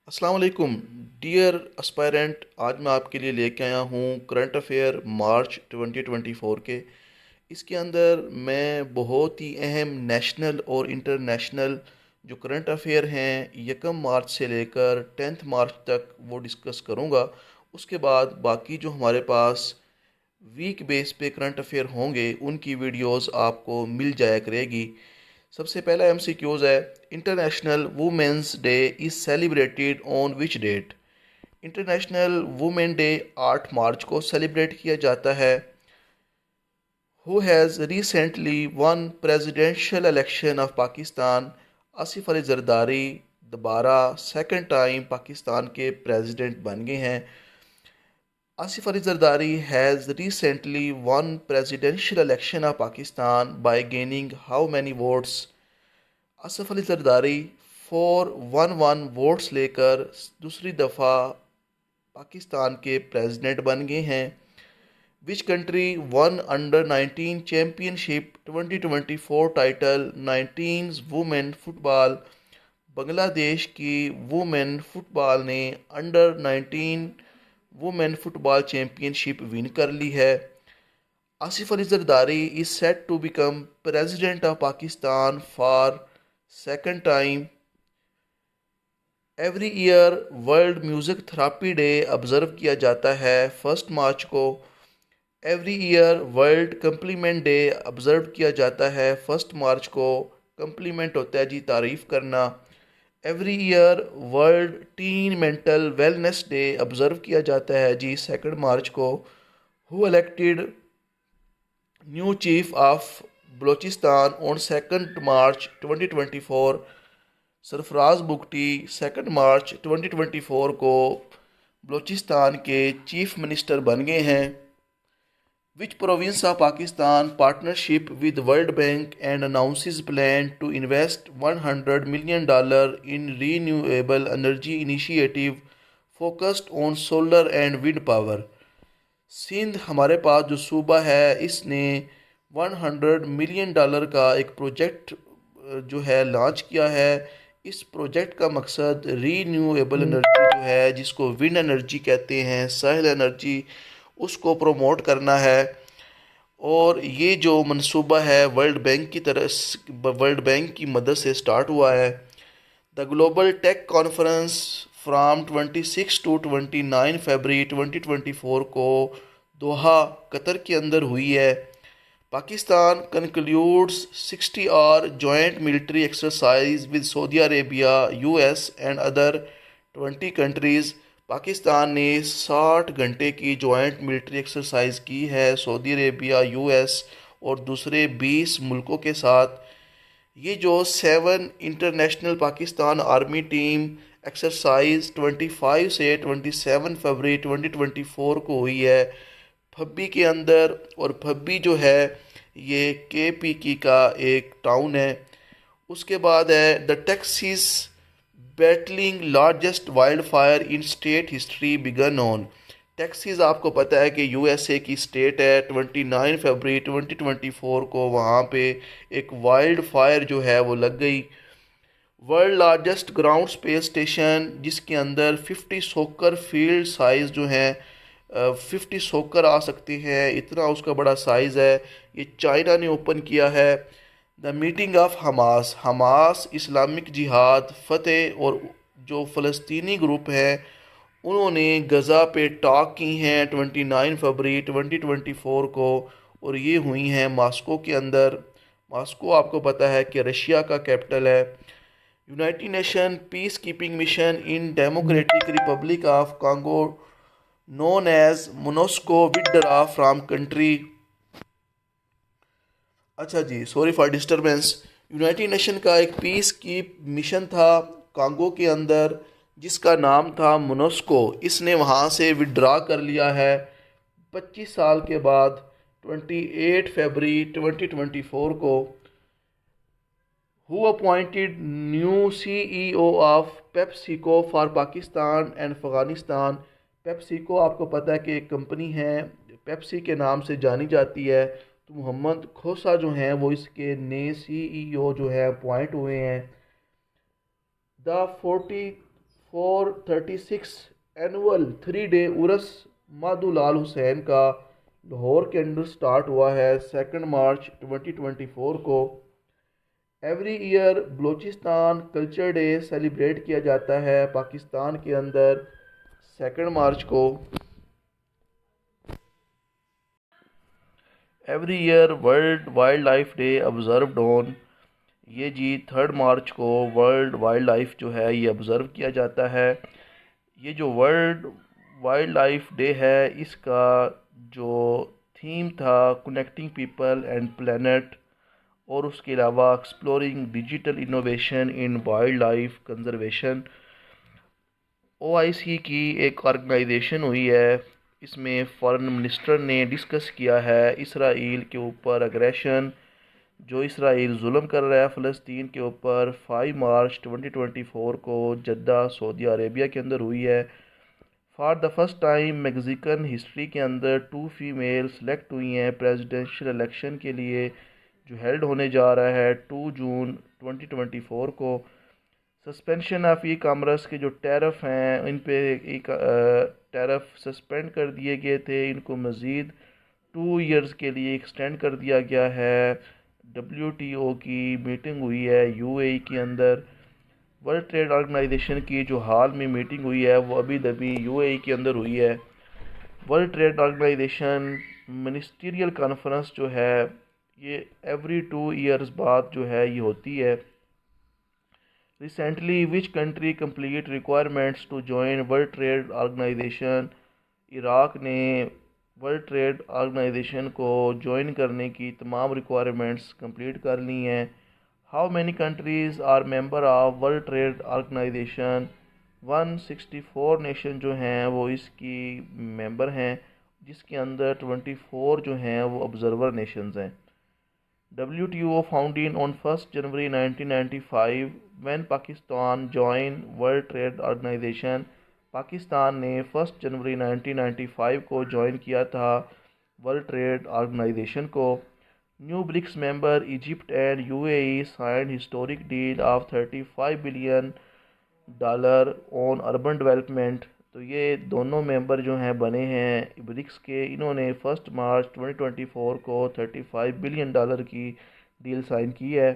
अस्सलाम वालेकुम dear aspirant. आज मैं आपके लिए लेके आया हूँ करंट अफेयर मार्च 2024 के। इसके अंदर मैं बहुत ही अहम नेशनल और इंटरनेशनल जो करंट अफेयर हैं 1 मार्च से लेकर 10 मार्च तक वो डिस्कस करूँगा। उसके बाद बाकी जो हमारे पास वीक बेस पे करंट अफेयर होंगे उनकी वीडियोस आपको मिल जाया करेगी। सबसे पहला एमसीक्यूज है, international women's day is celebrated on which date. International women day 8 March को सेलिब्रेट किया जाता है। Who has recently won presidential election of Pakistan. Asif Ali Zardari दोबारा सेकंड टाइम पाकिस्तान के प्रेसिडेंट बन गए हैं। Asif Ali Zardari has recently won presidential election of Pakistan by gaining how many votes? Asif Ali Zardari 411 votes लेकर दूसरी दफ़ा पाकिस्तान के प्रेसिडेंट बन गए हैं। Which country won under 19 championship 2024 title 19 women football. Bangladesh की वुमेन फुटबॉल ने under 19 women football championship win कर ली है। Asif Ali Zardari is set to become president of Pakistan for second time. Every year world music therapy day observe किया जाता है 1 March को। Every year world complement day observe किया जाता है 1 मार्च को। कम्प्लीमेंट होता है जी तारीफ़ करना। Every year world teen mental wellness day observe किया जाता है जी 2 मार्च को। Who elected new chief of Balochistan on 2 March 2024। Sarfraz Bugti 2 March 2024 को बलोचिस्तान के चीफ मिनिस्टर बन गए हैं। Which province of Pakistan partnership with world bank and announces plan to invest $100 million in renewable energy initiative focused on solar and wind power. Sindh हमारे पास जो सूबा है इसने $100 million का एक प्रोजेक्ट जो है लॉन्च किया है। इस प्रोजेक्ट का मकसद रीन्यूएबल एनर्जी जो है जिसको विंड एनर्जी कहते हैं, सहल एनर्जी, उसको प्रमोट करना है। और ये जो मंसूबा है वर्ल्ड बैंक की मदद से स्टार्ट हुआ है। The global tech conference from 26 to 29 February 2024 को दोहा कतर के अंदर हुई है। Pakistan concludes 60 hour joint military exercise with Saudi Arabia, US and other 20 countries. Pakistan ने 60 घंटे की जॉइंट मिलिट्री एक्सरसाइज की है सऊदी अरेबिया, यूएस और दूसरे 20 मुल्कों के साथ। ये जो 7 international Pakistan army team exercise 25 से 27 फरवरी 2024 को हुई है फब्बी के अंदर। और फब्बी जो है ये केपीकी का एक टाउन है। उसके बाद है the Texas battling largest wild fire in state history began on. Texas आपको पता है कि यूएसए की स्टेट है। 29 फरवरी 2024 को वहाँ पे एक वाइल्ड फायर जो है वो लग गई। World largest ground space station जिसके अंदर 50 सोकर फील्ड साइज़ जो हैं 50 सोकर आ सकते हैं, इतना उसका बड़ा साइज़ है। ये चाइना ने ओपन किया है। The meeting of Hamas Islamic जिहाद फतेह और जो फ़लस्तीनी ग्रुप हैं उन्होंने गज़ा पे टॉक की हैं 29 फरवरी 2024 को। और ये हुई हैं मास्को के अंदर। मास्को आपको पता है कि रशिया का कैपिटल है। United Nation peace keeping mission in Democratic Republic of Congo known as MONUSCO withdraw from country. अच्छा जी, sorry for disturbance. United Nation का एक पीस की मिशन था कांगो के अंदर जिसका नाम था मोनोस्को। इसने वहाँ से विड्रा कर लिया है 25 साल के बाद 28 फरवरी 2024 को। Who appointed new CEO of PepsiCo for Pakistan and Afghanistan. PepsiCo आपको पता है कि एक कंपनी है पेप्सी के नाम से जानी जाती है। तो मोहम्मद खोसा जो हैं वो इसके नए सीईओ जो है अपॉइंट हुए हैं। द 436 एनुअल 3 डे उर्स माधुलाल हुसैन का लाहौर के अंदर स्टार्ट हुआ है 2 मार्च 2024 को। Every year Balochistan culture day celebrate किया जाता है पाकिस्तान के अंदर 2 मार्च को। Every year world wild life day observed on, ये जी 3 मार्च को वर्ल्ड वाइल्ड लाइफ जो है ये ऑब्ज़र्व किया जाता है। ये जो वर्ल्ड वाइल्ड लाइफ डे है इसका जो थीम था कनेक्टिंग पीपल एंड प्लेनेट, और उसके अलावा exploring digital innovation in wild life conservation. OIC की एक ऑर्गेनाइजेशन हुई है, इसमें फॉरेन मिनिस्टर ने डिस्कस किया है इसराइल के ऊपर अग्रेशन, जो इसराइल जुल्म कर रहा है फ़लस्तीन के ऊपर। 5 मार्च 2024 को जद्दा सऊदी अरेबिया के अंदर हुई है। For the first time Mexican history के अंदर 2 फीमेल सेलेक्ट हुई हैं प्रेसिडेंशियल इलेक्शन के लिए, जो हेल्ड होने जा रहा है 2 जून 2024 को। सस्पेंशन ऑफ ई कामर्स के जो टैरिफ हैं इन पे एक टैरिफ सस्पेंड कर दिए गए थे, इनको मज़ीद 2 ईयर्स के लिए एक्सटेंड कर दिया गया है। WTO की मीटिंग हुई है UAE के अंदर। वर्ल्ड ट्रेड ऑर्गेनाइजेशन की जो हाल में मीटिंग हुई है वो अभी अभी UAE के अंदर हुई है। World trade organization ministerial conference जो है ये एवरी 2 ईयर्स बाद जो है ये होती है। Recently which country complete requirements to join world trade organization, Iraq ने वर्ल्ड ट्रेड ऑर्गेनाइजेशन को ज्वाइन करने की तमाम रिक्वायरमेंट्स कंप्लीट कर ली हैं। How many countries are member of world trade organization, 164 nation जो हैं वो इसकी मेंबर हैं, जिसके अंदर 24 जो हैं वो ऑब्जर्वर नेशंस हैं। WTO founded on 1 January 1995 when Pakistan joined World Trade Organization। Pakistan ने 1 जनवरी 1995 को ज्वाइन किया था वर्ल्ड ट्रेड ऑर्गेनाइजेशन को। New BRICS member Egypt and UAE signed historic deal of $35 billion on urban development. तो ये दोनों मेंबर जो हैं बने हैं ब्रिक्स के, इन्होंने 1 मार्च 2024 को $35 बिलियन की डील साइन की है।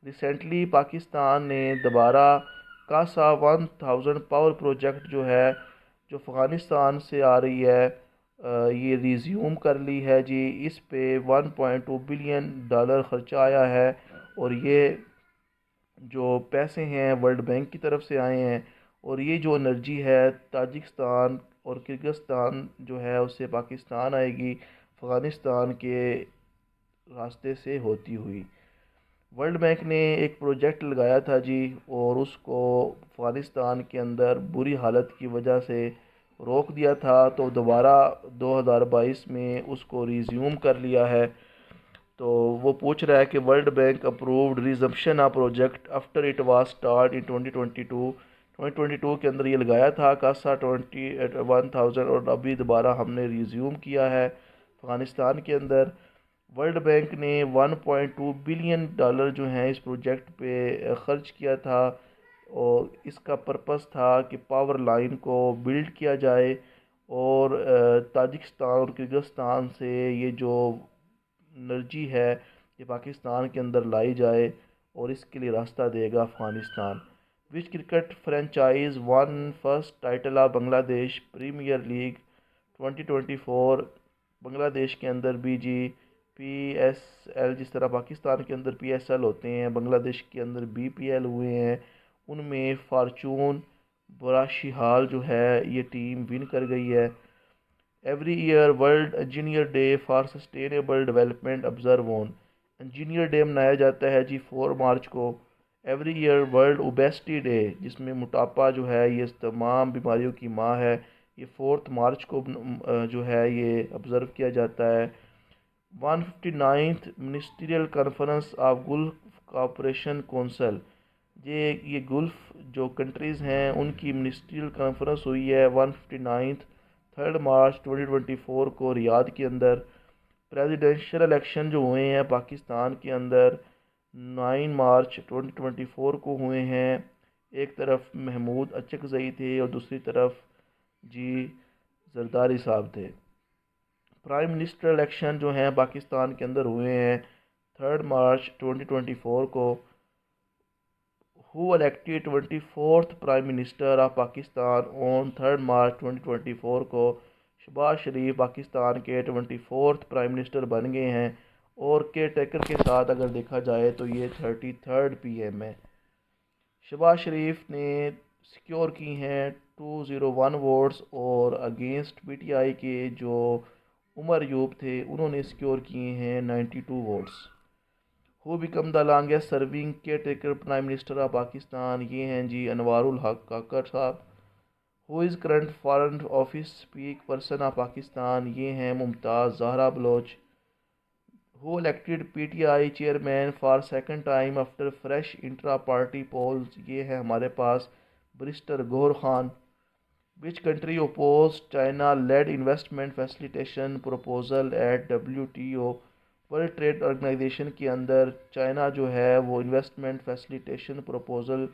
रिसेंटली पाकिस्तान ने दोबारा कासा 1000 पावर प्रोजेक्ट जो है जो अफ़गानिस्तान से आ रही है ये रिज्यूम कर ली है जी। इस पे $1.2 बिलियन ख़र्चा आया है, और ये जो पैसे हैं वर्ल्ड बैंक की तरफ से आए हैं, और ये जो एनर्जी है ताजिकिस्तान और किर्गिस्तान जो है उससे पाकिस्तान आएगी अफ़गानिस्तान के रास्ते से होती हुई। वर्ल्ड बैंक ने एक प्रोजेक्ट लगाया था जी, और उसको अफ़गानिस्तान के अंदर बुरी हालत की वजह से रोक दिया था, तो दोबारा 2022 में उसको रिज्यूम कर लिया है। तो वो पूछ रहा है कि world bank approved resumption of project after it was start in 2022 के अंदर ये लगाया था कासा 1000, और अभी दोबारा हमने रिज्यूम किया है अफ़गानिस्तान के अंदर। वर्ल्ड बैंक ने $1.2 बिलियन जो हैं इस प्रोजेक्ट पे ख़र्च किया था, और इसका पर्पस था कि पावर लाइन को बिल्ड किया जाए और ताजिकिस्तान और किर्गिस्तान से ये जो एनर्जी है ये पाकिस्तान के अंदर लाई जाए, और इसके लिए रास्ता देगा Afghanistan. Which cricket franchise won first title of Bangladesh Premier League 2024। Bangladesh के अंदर BG PSL, जिस तरह पाकिस्तान के अंदर PSL होते हैं बांग्लादेश के अंदर BPL हुए हैं, उनमें फार्चून बराशिहाल जो है ये टीम विन कर गई है। Every year world engineer day for sustainable development observe on, engineer day मनाया जाता है जी 4 मार्च को। Every year world obesity day, जिसमें मोटापा जो है ये तमाम बीमारियों की माँ है, ये 4 मार्च को जो है ये ऑब्ज़र्व किया जाता है। 159th ministerial conference of gulf cooperation council, ये गल्फ जो कंट्रीज़ हैं उनकी मिनिस्ट्रियल कॉन्फ्रेंस हुई है 159th 3 मार्च 2024 को रियाद के अंदर। प्रेसिडेंशियल इलेक्शन जो हुए हैं पाकिस्तान के अंदर 9 मार्च 2024 को हुए हैं। एक तरफ महमूद अचकज़ई थे और दूसरी तरफ जी जरदारी साहब थे। प्राइम मिनिस्टर इलेक्शन जो हैं पाकिस्तान के अंदर हुए हैं 3 मार्च 2024 को। Who elected 24th prime minister of Pakistan on 3 मार्च 2024 को शहबाज शरीफ पाकिस्तान के 24th प्राइम मिनिस्टर बन गए हैं और केयर टेकर के साथ अगर देखा जाए तो ये 33rd PM है। शहबाज शरीफ ने सिक्योर की हैं 201 वोट्स और अगेंस्ट PTI के जो उमर यूब थे उन्होंने सिक्योर किए हैं 92 votes. Who become the longest serving care taker prime minister of Pakistan, ये हैं जी अनवारुल हक काकर साहब। Who is current foreign office speak person of Pakistan, ये हैं Mumtaz Zahra Baloch. Who elected PTI chairman for second time after fresh intra party polls, ये है हमारे पास barrister Gohar Khan. Which country oppose China led investment facilitation proposal at WTO, World trade Organization के अंदर China जो है वो इन्वेस्टमेंट फैसिलिटेशन प्रपोजल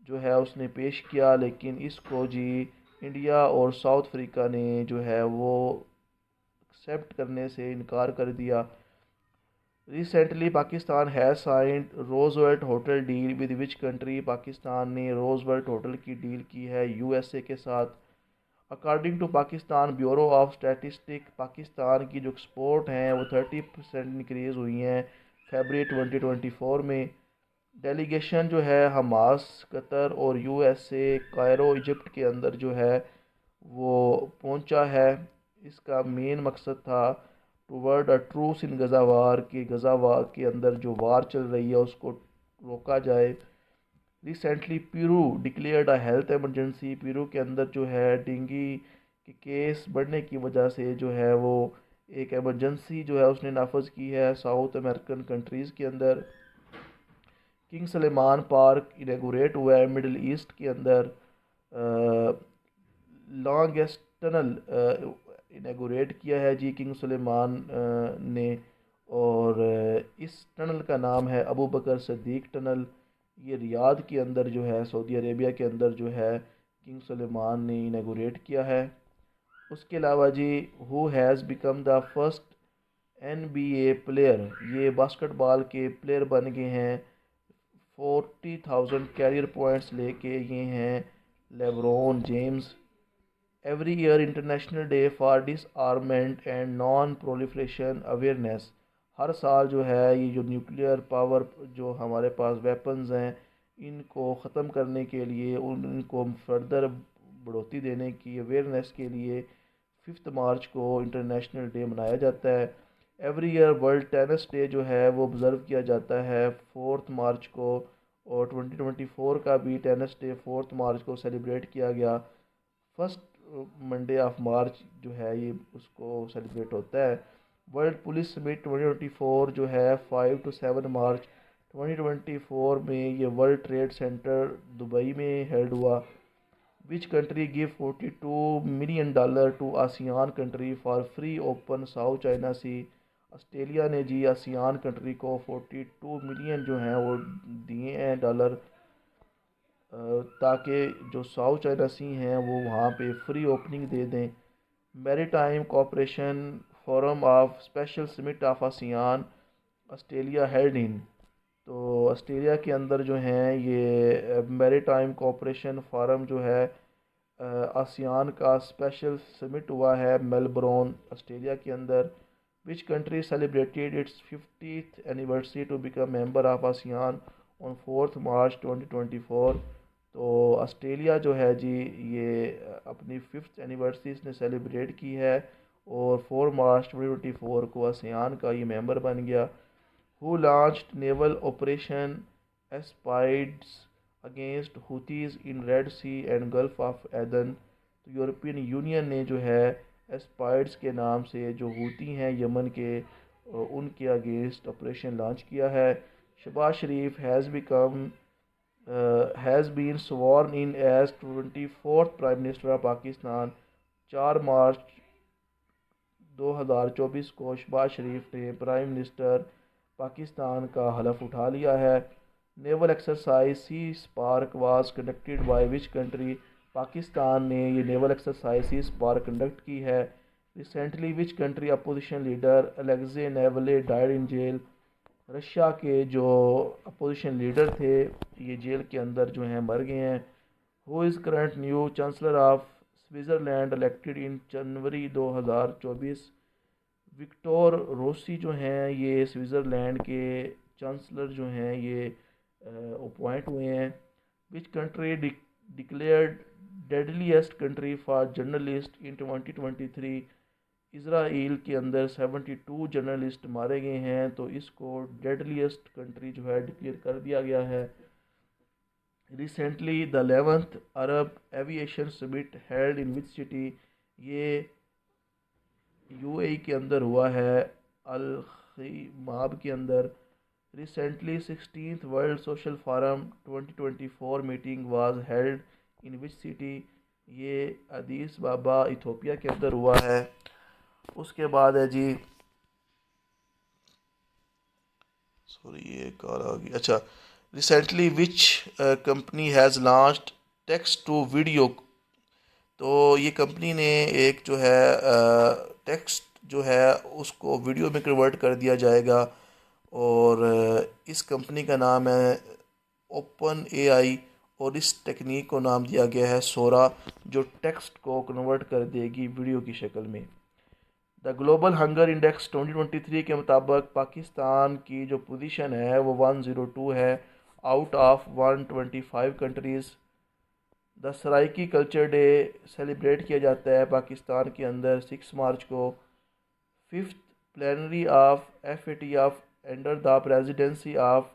जो है उसने पेश किया, लेकिन इसको जी इंडिया और साउथ अफ्रीका ने जो है वो एक्सेप्ट करने से इनकार कर दिया। Recently Pakistan has signed Roosevelt hotel deal with which country, Pakistan ने रोजवेल्ट होटल की डील की है USA के साथ। According to Pakistan bureau of statistic, Pakistan की जो एक्सपोर्ट हैं वो 30% इंक्रीज़ हुई हैं फरवरी 2024 में। डेलीगेशन जो है हमास कतर और USA कायरो इजिप्ट के अंदर जो है वो पहुंचा है। इसका मेन मकसद था टूवर्ड अ ट्रूस इन गज़ावार, के गज़ावार के अंदर जो वार चल रही है उसको रोका जाए। Recently Peru declared a health emergency, Peru के अंदर जो है डेंगू के केस बढ़ने की वजह से जो है वो एक एमरजेंसी जो है उसने नाफज की है साउथ अमेरिकन कंट्रीज़ के अंदर। किंग सलेमान पार्क इनेगोरेट हुआ है मिडल ईस्ट के अंदर। लॉन्गेस्ट टनल इनेगोरेट किया है जी किंग सलेमान ने, और इस टनल का नाम है अबू बकर सदीक टनल। ये रियाद के अंदर जो है सऊदी अरेबिया के अंदर जो है किंग सलेमान ने इनेगोरेट किया है। उसके अलावा जी who has become the first NBA player, ये बास्केटबॉल के प्लेयर बन गए हैं 40,000 कैरियर पॉइंट्स लेके, ये हैं LeBron James. Every year International Day for Disarmament and Non Proliferation awareness, हर साल जो है ये जो न्यूक्लियर पावर जो हमारे पास वेपन्स हैं इनको ख़त्म करने के लिए इनको फर्दर बढ़ोतरी देने की अवेयरनेस के लिए 5 मार्च को इंटरनेशनल डे मनाया जाता है। Every year world tennis day जो है वो ऑब्ज़र्व किया जाता है 4 मार्च को, और 2024 का भी टेनिस डे 4 मार्च को सेलिब्रेट किया गया। फर्स्ट मंडे ऑफ मार्च जो है ये उसको सेलिब्रेट होता है। वर्ल्ड पुलिस समिट 2024 जो है 5 to 7 मार्च 2024 में ये वर्ल्ड ट्रेड सेंटर दुबई में हेल्ड हुआ। Which country give $42 million to ASEAN country for free open South China Sea, Australia ने जी आसियान कंट्री को 42 मिलियन जो हैं वो दिए हैं डॉलर, ताकि जो साउथ चाइना सी हैं वो वहाँ पे फ्री ओपनिंग दे दें। Maritime cooperation forum of special summit of ASEAN Australia held in, तो ऑस्ट्रेलिया के अंदर जो हैं ये मैरीटाइम कोऑपरेशन फोरम जो है आसियान का स्पेशल समिट हुआ है मेलबोर्न ऑस्ट्रेलिया के अंदर। Which country celebrated its 50th anniversary to become member of ASEAN on 4 मार्च 2024, तो ऑस्ट्रेलिया जो है जी ये अपनी 5th एनिवर्सरी इसने सेलिब्रेट की है और 4 मार्च 2024 को आसियान का ये मेंबर बन गया। Who launched naval operation Aspides against Houthis in Red Sea and Gulf of Aden, तो यूरोपियन यूनियन ने जो है एस्पाइड्स के नाम से जो हूती हैं यमन के उनके अगेंस्ट ऑपरेशन लॉन्च किया है। Shehbaz Sharif has been sworn in as 24th prime minister of Pakistan. 4 मार्च 2024 को शहबाज शरीफ ने प्राइम मिनिस्टर पाकिस्तान का हलफ उठा लिया है। Naval exercise Sea Spark was conducted by which country? Pakistan ने ये naval exercise Sea Spark conduct की है। Recently which country opposition leader Alexei Navalny died in jail? Russia के जो अपोजिशन लीडर थे ये जेल के अंदर जो हैं मर गए हैं। Who is current new chancellor of Switzerland elected in January 2024? Viktor Rossi जो हैं ये स्विट्ज़रलैंड के चांसलर जो हैं ये अपॉइंट हुए हैं। Which country declared deadliest country for journalist in 2023? Israel के अंदर 72 जर्नलिस्ट मारे गए हैं, तो इसको डेडलीस्ट कंट्री जो है डिक्लेयर कर दिया गया है। Recently the 11th Arab aviation summit held in which city? ये यूएई के अंदर हुआ है, अल खिमाब के अंदर। Recently 16th world social forum 2024 meeting was held in which city? ये अदीस बाबा इथोपिया के अंदर हुआ है। उसके बाद है जी, सॉरी ये कॉल आ गई। अच्छा, recently which company has launched text to video? तो ये कंपनी ने एक जो है टेक्स्ट जो है उसको वीडियो में कन्वर्ट कर दिया जाएगा, और इस कंपनी का नाम है ओपन एआई, और इस टेक्निक को नाम दिया गया है सोरा, जो टेक्स्ट को कन्वर्ट कर देगी वीडियो की शक्ल में। द ग्लोबल हंगर इंडेक्स 2023 के मुताबिक पाकिस्तान की जो पोजीशन है वो 102 है out of 125 countries. The Saraiki culture day celebrate किया जाता है पाकिस्तान के अंदर 6 मार्च को। Fifth plenary of FATF under the presidency of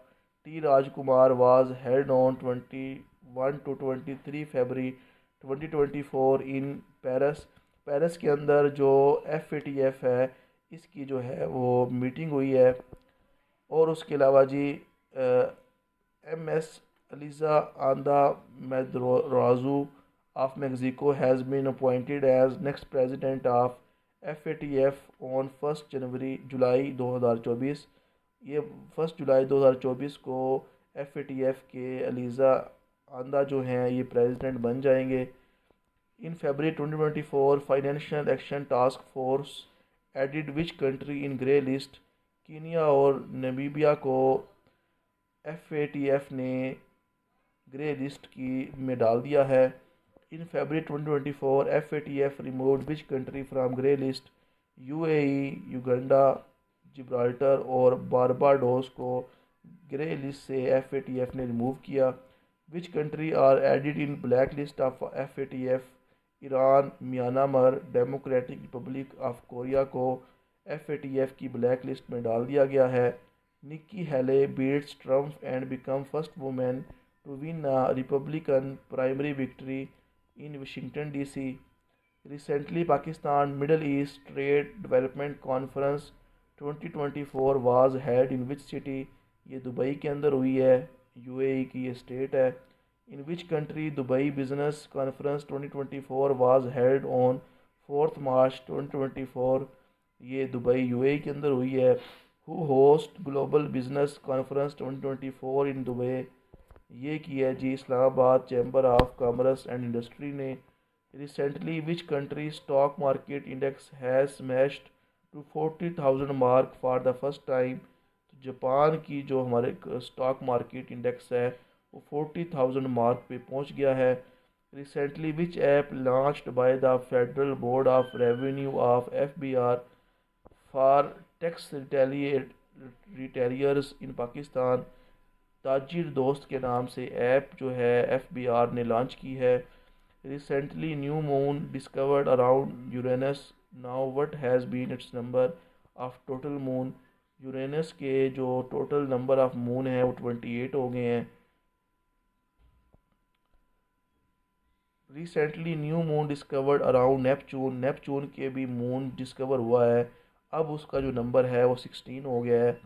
T Rajkumar was held on 21 to 23 February 2024 in Paris. Paris के अंदर जो FATF है इसकी जो है वो मीटिंग हुई है। और उसके अलावा जी MS Eliza Anda Madrazo of Mexico has been appointed as next president of FATF on 1 जनवरी जुलाई 2024। ये 1 जुलाई 2024 को FATF के अलीज़ा आंदा जो हैं ये प्रेसिडेंट बन जाएंगे। In February 2024 financial action task force added which country in grey list? Kenya और नमीबिया को FATF ने ग्रे लिस्ट की में डाल दिया है। In February 2024 FATF removed which country from grey list? UAE, Uganda, Gibraltar और बारबाडोस को ग्रे लिस्ट से FATF ने रिमूव किया। Which country are added in black list of FATF? Iran, Myanmar, Democratic Republic of Korea को FATF की black list में डाल दिया गया है। Nikki Haley beats Trump and become first women to win a Republican primary victory in Washington DC। Recently Pakistan Middle East trade development conference 2024 was held in which city? ये Dubai के अंदर हुई है, UAE की ये स्टेट है। In which country Dubai business conference 2024 was held on 4 मार्च 2024? ये Dubai UAE के अंदर हुई है। Who host global business conference 2024 in Dubai? ये की है जी Islamabad Chamber of Commerce and Industry ने। Recently which country stock market index has smashed to 40,000 mark for the first time? तो जापान की जो हमारे स्टॉक मार्केट इंडेक्स है वो 40,000 मार्क पे पहुंच गया है। Recently which app launched by the Federal Board of Revenue of FBR for tax retailers in Pakistan? Tajir Dost के नाम से ऐप जो है FBR ने लॉन्च की है। Recently new moon discovered around Uranus, now what has been its number of total moon? Uranus के जो टोटल नंबर ऑफ मून है वो 28 हो गए हैं। Recently new moon discovered around Neptune, Neptune के भी मून डिस्कवर हुआ है, अब उसका जो नंबर है वो 16 हो गया है।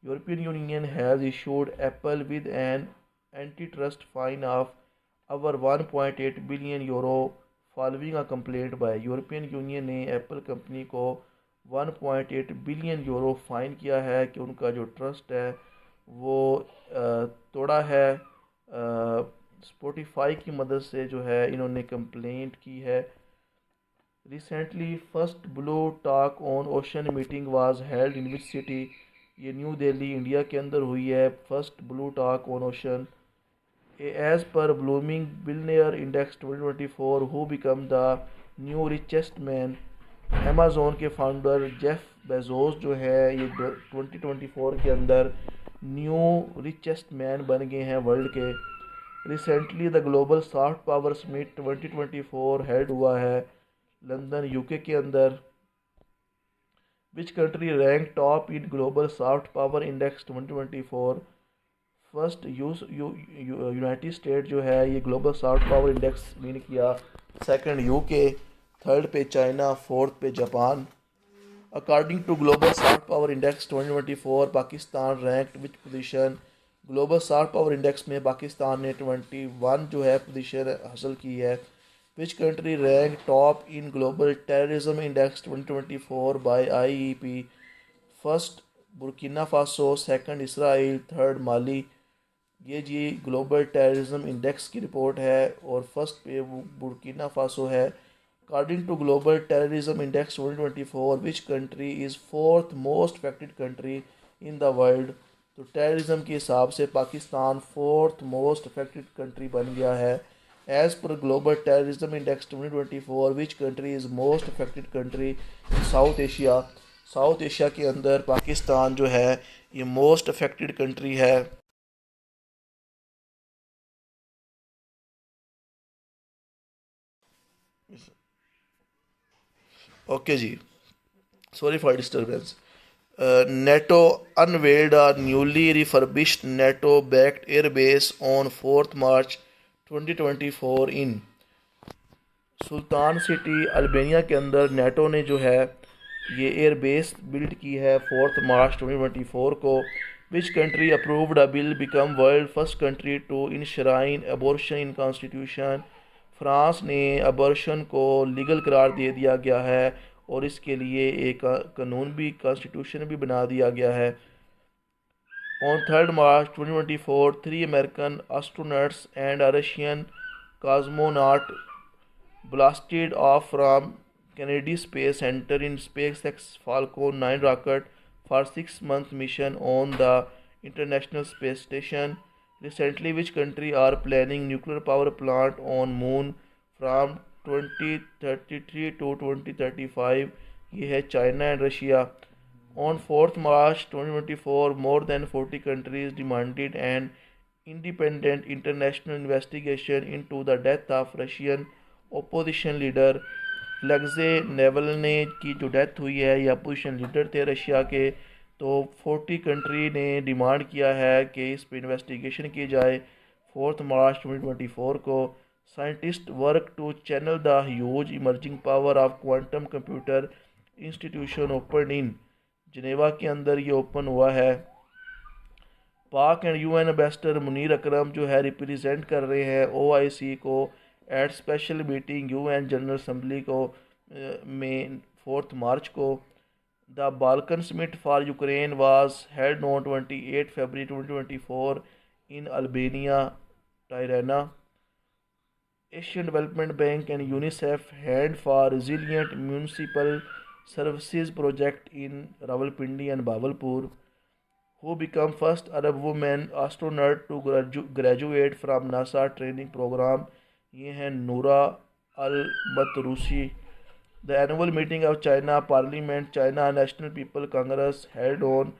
European Union has issued Apple with an anti trust fine of over 1.8 billion euro following a complaint by. European Union ने एप्पल कंपनी को 1.8 बिलियन यूरो फ़ाइन किया है कि उनका जो ट्रस्ट है वो तोड़ा है। स्पॉटिफाई की मदद से जो है इन्होंने कंप्लेंट की है। Recently first blue talk on ocean meeting was held in which city? ये न्यू दिल्ली इंडिया के अंदर हुई है first blue talk on ocean. As per Bloomberg billionaire index 2024 who become the new richest man? Amazon के founder Jeff Bezos जो है ये 2024 के अंदर न्यू रिचेस्ट मैन बन गए हैं वर्ल्ड के। Recently the global soft power summit 2024 held हुआ है लंदन यूके के अंदर। Which country rank top in global soft power index 2024? First United State जो है ये global soft power index win किया। सेकंड यूके, थर्ड पे चाइना, फोर्थ पे Japan. According to global soft power index 2024 Pakistan ranked which position? Global soft power index में पाकिस्तान ने 21 जो है पोजीशन हासिल की है। Which country rank top in Global Terrorism Index 2024 by IEP? First Burkina Faso, second Israel, third Mali. ये जी Global Terrorism Index की रिपोर्ट है और फर्स्ट पे बुर्किना फासो है। According to Global Terrorism Index 2024 which country is fourth most affected country in the world? तो terrorism के हिसाब से Pakistan fourth most affected country बन गया है। As per Global Terrorism Index 2024 which country is most affected country in South Asia? South Asia के अंदर पाकिस्तान जो है ये मोस्ट अफेक्टेड कंट्री है। ओके जी, sorry for disturbance. NATO unveiled a newly refurbished NATO-backed airbase on 4th March 2024 in Sultan city Albania के अंदर NATO ने जो है ये एयरबेस बिल्ड की है 4 मार्च 2024 को। Which country approved a bill become world first country to enshrine abortion in constitution? France ने अबॉर्शन को लीगल करार दे दिया गया है और इसके लिए एक कानून भी कॉन्स्टिट्यूशन भी बना दिया गया है। On 3rd March 2024, three American astronauts and a Russian cosmonaut blasted off from Kennedy Space Center in SpaceX Falcon 9 rocket for 6 month mission on the International Space Station. Recently, which country are planning nuclear power plant on moon from 2033 to 2035? ये है China and Russia. On 4th March 2024, more than 40 countries demanded an independent international investigation into the death of Russian opposition leader Alexei Navalny की जो death हुई है ये opposition leader थे Russia के। तो 40 कंट्री ने डिमांड किया है कि इस पर इन्वेस्टिगेशन की जाए। 4 मार्च 2024 को scientist work to channel the huge emerging power of quantum computer institution open in Geneva के अंदर ये ओपन हुआ है। Pak and UN ambassador Munir Akram जो है रिप्रेजेंट कर रहे हैं ओआईसी को at special meeting UN General Assembly को में 4 मार्च को। The Balkan summit for Ukraine was held on 28 February 2024 in Albania Tirana. Asian Development Bank and UNICEF hand for resilient municipal services project in Rawalpindi and Bawalpur. Who become first Arab woman astronaut to graduate from NASA training program? ये हैं नूरा अल मतरूसी। The annual meeting of China Parliament China National People Congress held on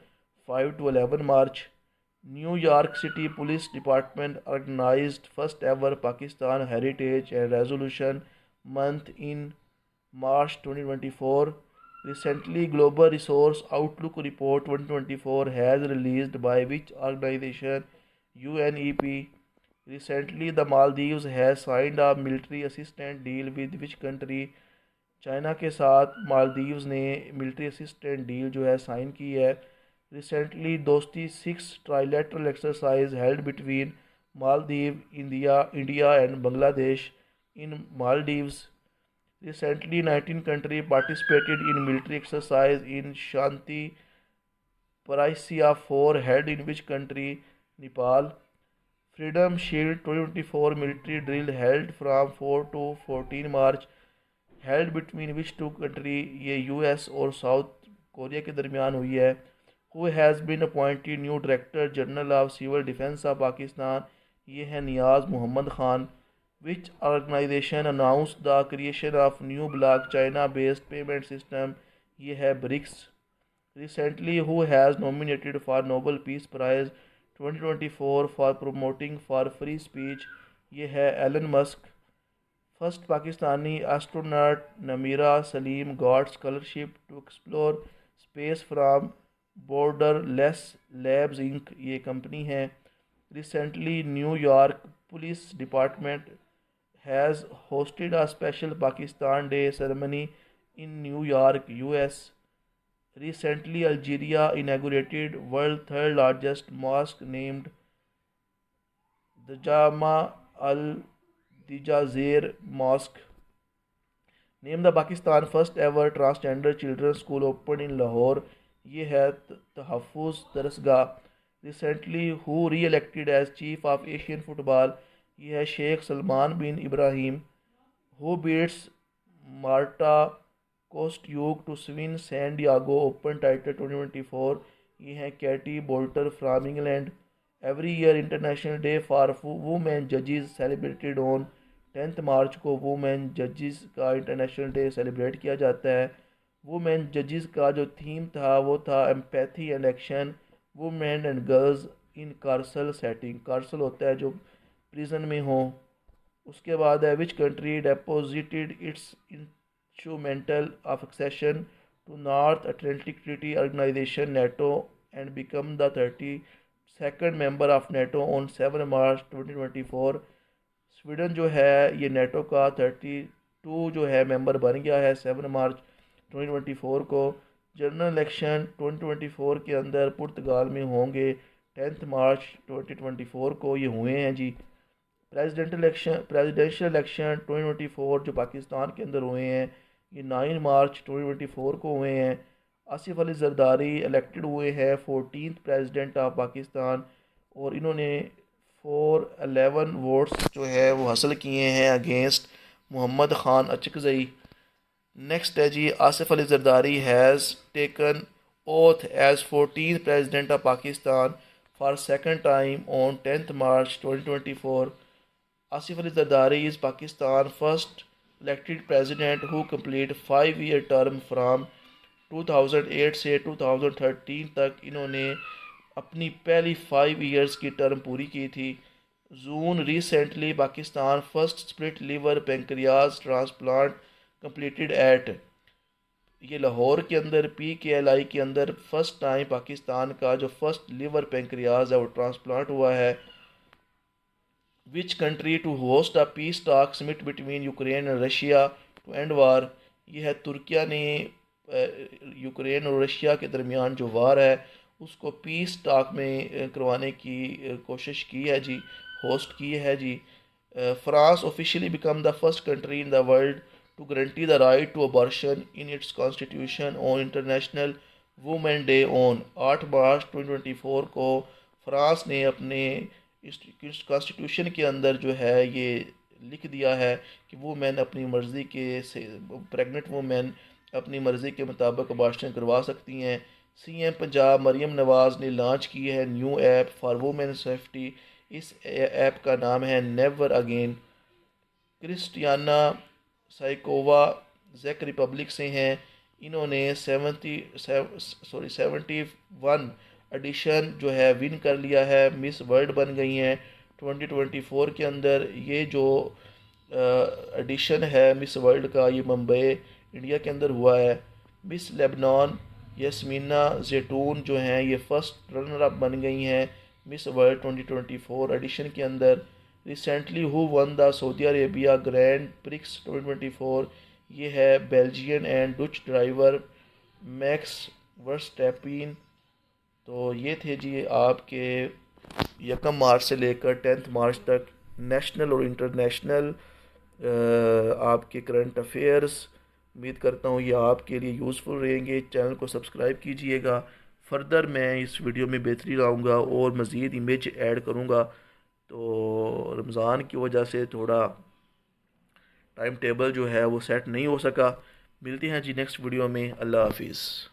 5 to 11 March. New York City Police Department organized first ever Pakistan Heritage and Resolution Month in March 2024. Recently, Global Resource Outlook Report 2024 has released by which organization? UNEP. Recently, the Maldives has signed a military assistance deal with which country? China के साथ मालदीव्स ने military assistant deal जो है sign की है। Recently दोस्ती 6 trilateral exercise held between Maldives India and Bangladesh in Maldives. Recently, 19 countries participated in military exercise in Shanti Paraisia 4 held in which country? Nepal. Freedom Shield 2024 military drill held from 4 to 14 March held between which two country? ये US और south Korea के दरमियान हुई है. Who has been appointed new Director General of Civil Defence of Pakistan? ये है नियाज Mohammad Khan. Which organization announced the creation of new block China based payment system? ये है BRICS. Recently, who has nominated for Nobel Peace Prize 2024 for promoting for free speech? ये है Elon Musk. First Pakistani astronaut Namira Salim got scholarship to explore space from Borderless Labs Inc. ये company है. Recently, New York Police Department has hosted a special Pakistan Day ceremony in New York, US. Recently, Algeria inaugurated world's third largest mosque named the Jama al Dijazer Mosque. Name the Pakistan first ever transgender children's school opened in Lahore. ये है तहफ़्फ़ुज़ दरसगाह. Recently, who re-elected as chief of Asian football? ये है शेख सलमान बिन Ibrahim. Who beats Marta Kostyuk to win San Diego Open title 2024? ये है Katie Boulter from England. Every year International Day for Women Judges celebrated on 10th मार्च को women जजेस का international day celebrate किया जाता है. वुमेन जजेस का जो थीम था वो था empathy and action, women and girls in carceral setting. Carceral होता है जो प्रिजन में हो. उसके बाद है which country deposited its instrumental of accession to North Atlantic Treaty Organization NATO and become the 32nd member of NATO on 7 March 2024. Sweden जो है ये नेटो का 32 जो है मेंबर बन गया है 7 मार्च 2024 को. जनरल इलेक्शन 2024 के अंदर पुर्तगाल में होंगे 10 मार्च 2024 को. ये हुए हैं जी. प्रेसिडेंशियल इलेक्शन 2024 जो पाकिस्तान के अंदर हुए हैं ये 9 मार्च 2024 को हुए हैं. आसिफ अली जरदारी इलेक्टेड हुए हैं 14th प्रेसिडेंट ऑफ पाकिस्तान और इन्होंने 411 वोट्स जो है वो हासिल किए हैं अगेंस्ट मोहम्मद ख़ान अचकज़ई. नेक्स्ट है जी Asif Ali Zardari has taken oath as 14th president of Pakistan for second time on 10th March 2024. Asif Ali Zardari is Pakistan first elected president who complete 5-year term from 2008 से 2013 तक. इन्होंने अपनी पहली 5 years की टर्म पूरी की थी. जून recently Pakistan first split liver pancreas transplant completed at. ये लाहौर के अंदर PKLI के अंदर फर्स्ट टाइम पाकिस्तान का जो फर्स्ट लिवर पेंक्रियाज है वो ट्रांसप्लांट हुआ है. Which country to host a peace talk summit between Ukraine and Russia to end war. ये है तुर्किया ने यूक्रेन और रशिया के दरमियान जो वार है उसको पीस टॉक में करवाने की कोशिश की है जी, होस्ट की है जी. France officially become the first country in the world to guarantee the right to abortion in its constitution on International women Day on 8 March 2024 को फ्रांस ने अपने कॉन्स्टिट्यूशन के अंदर जो है ये लिख दिया है कि वुमेन अपनी मर्ज़ी के प्रेग्नेंट वुमेन अपनी मर्ज़ी के मुताबिक अबॉर्शन करवा सकती हैं. CM पंजाब मरियम नवाज़ ने लॉन्च की है new app for women safety. इस ऐप का नाम है नेवर अगेन. क्रिस्टियाना साइकोवा ज़ेक रिपब्लिक से हैं. इन्होंने 71 एडिशन जो है विन कर लिया है, मिस वर्ल्ड बन गई हैं 2024 के अंदर. ये जो एडिशन है मिस वर्ल्ड का ये मुंबई इंडिया के अंदर हुआ है. मिस लेबनान यस्मीना जैतून जो हैं ये फर्स्ट रनर अप बन गई हैं मिस वर्ल्ड 2024 एडिशन के अंदर. Recently who won the Saudi Arabia Grand Prix 2024. ये है Belgian and Dutch driver Max Verstappen. तो ये थे जी आपके 1 मार्च से लेकर 10 मार्च तक नेशनल और इंटरनेशनल आपके करंट अफेयर्स. उम्मीद करता हूँ ये आपके लिए यूज़फुल रहेंगे. चैनल को सब्सक्राइब कीजिएगा. फर्दर मैं इस वीडियो में बेहतरी लाऊंगा और मज़ीद इमेज ऐड करूंगा। तो रमज़ान की वजह से थोड़ा टाइम टेबल जो है वो सेट नहीं हो सका। मिलते हैं जी नेक्स्ट वीडियो में। अल्लाह हाफिज़।